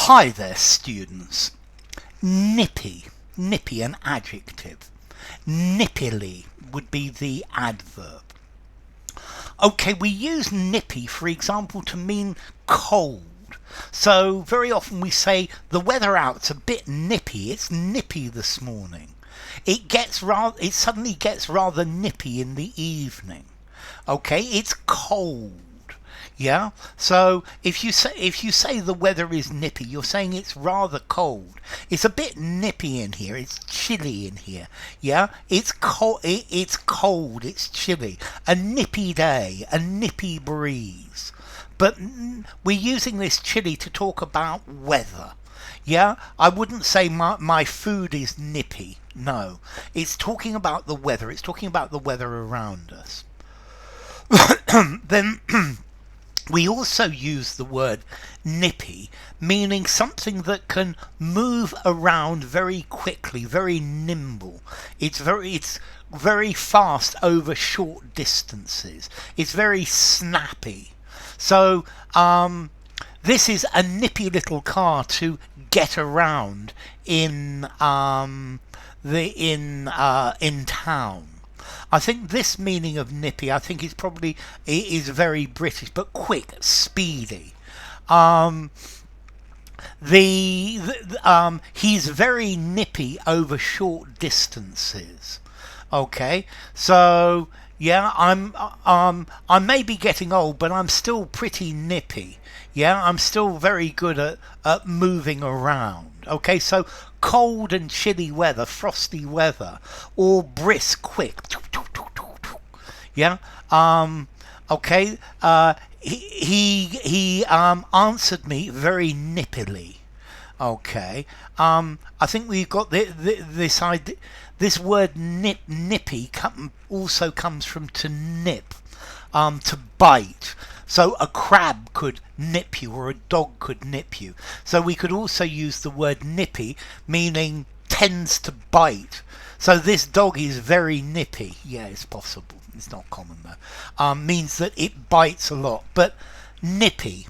Hi there, students. Nippy. Nippy, an adjective. Nippily would be the adverb. Okay, we use nippy, for example, to mean cold. So very often we say the weather out's a bit nippy. It's nippy this morning. It suddenly gets rather nippy in the evening. Okay, it's cold. Yeah. So if you say the weather is nippy, you're saying it's rather cold. It's a bit nippy in here. It's chilly in here. Yeah. It's cold. It's cold. It's chilly. A nippy day. A nippy breeze. But we're using this chilly to talk about weather. Yeah. I wouldn't say my food is nippy. No. It's talking about the weather. It's talking about the weather around us. Then. We also use the word nippy, meaning something that can move around very quickly, very nimble. It's very fast over short distances. It's very snappy. So this is a nippy little car to get around in town. I think this meaning of nippy, I think is very British, but quick, speedy. He's very nippy over short distances. Okay, so yeah, I may be getting old, but I'm still pretty nippy. Yeah, I'm still very good at moving around. Okay, so cold and chilly weather, frosty weather, or brisk, quick. Yeah. Okay. He answered me very nippily. Okay. I think we've got this idea. This word nippy also comes from to nip, to bite. So a crab could nip you, or a dog could nip you. So we could also use the word nippy, meaning tends to bite. So this dog is very nippy. Yeah, it's possible. It's not common though. Means that it bites a lot. But nippy.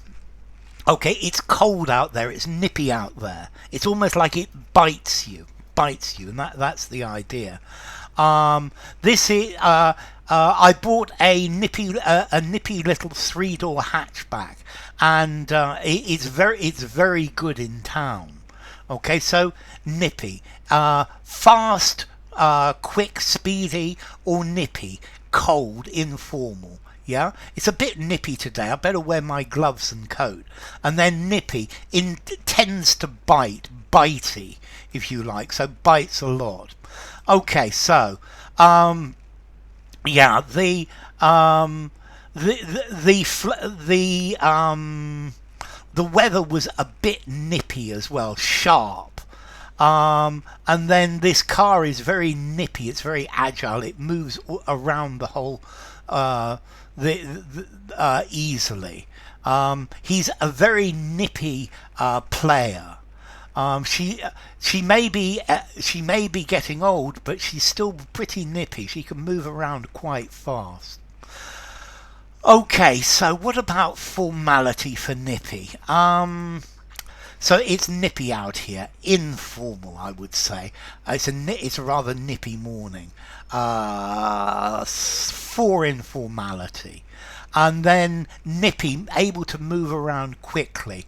Okay, it's cold out there. It's nippy out there. It's almost like it bites you, and that's the idea. This is. I bought a nippy little 3-door hatchback, and it's very good in town. Okay, so nippy, fast, quick, speedy, or nippy, cold, informal. Yeah, it's a bit nippy today. I better wear my gloves and coat. And then nippy tends to bite, bitey, if you like. So bites a lot. Okay, so yeah, the weather was a bit nippy as well, sharp. And then this car is very nippy. It's very agile. It moves around the whole easily. He's a very nippy player. She may be getting old, but she's still pretty nippy. She can move around quite fast. Okay, so what about formality for nippy? So it's nippy out here, informal, I would say. It's a rather nippy morning. For informality, and then nippy, able to move around quickly.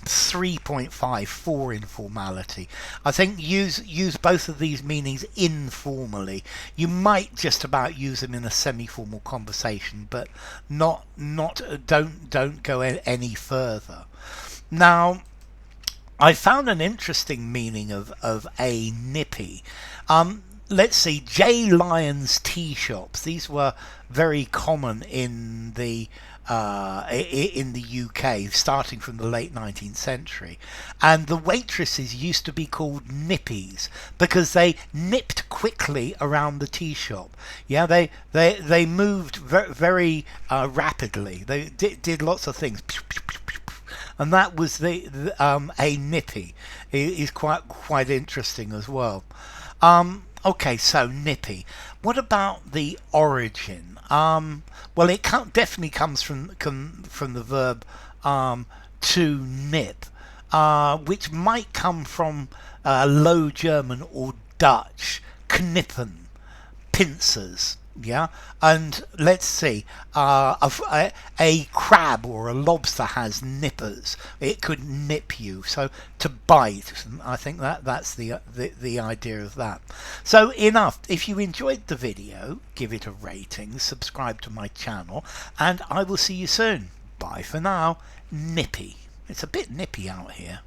3.5 for informality. I think use both of these meanings informally. You might just about use them in a semi-formal conversation, but don't go any further. Now, I found an interesting meaning of a nippy. Let's see, J. Lyons tea shops. These were very common in the UK, starting from the late 19th century, and the waitresses used to be called nippies because they nipped quickly around the tea shop. Yeah, they moved very rapidly. They did lots of things, and that was a nippy. It is quite interesting as well. Okay, so nippy. What about the origin? Well, it definitely comes from the verb to nip. which might come from Low German or Dutch, knippen, pincers. Yeah, and let's see, a crab or a lobster has nippers. It could nip you, so to bite. I think that's the idea of that. So enough. If you enjoyed the video, give it a rating, subscribe to my channel, and I will see you soon. Bye for now. Nippy. It's a bit nippy out here.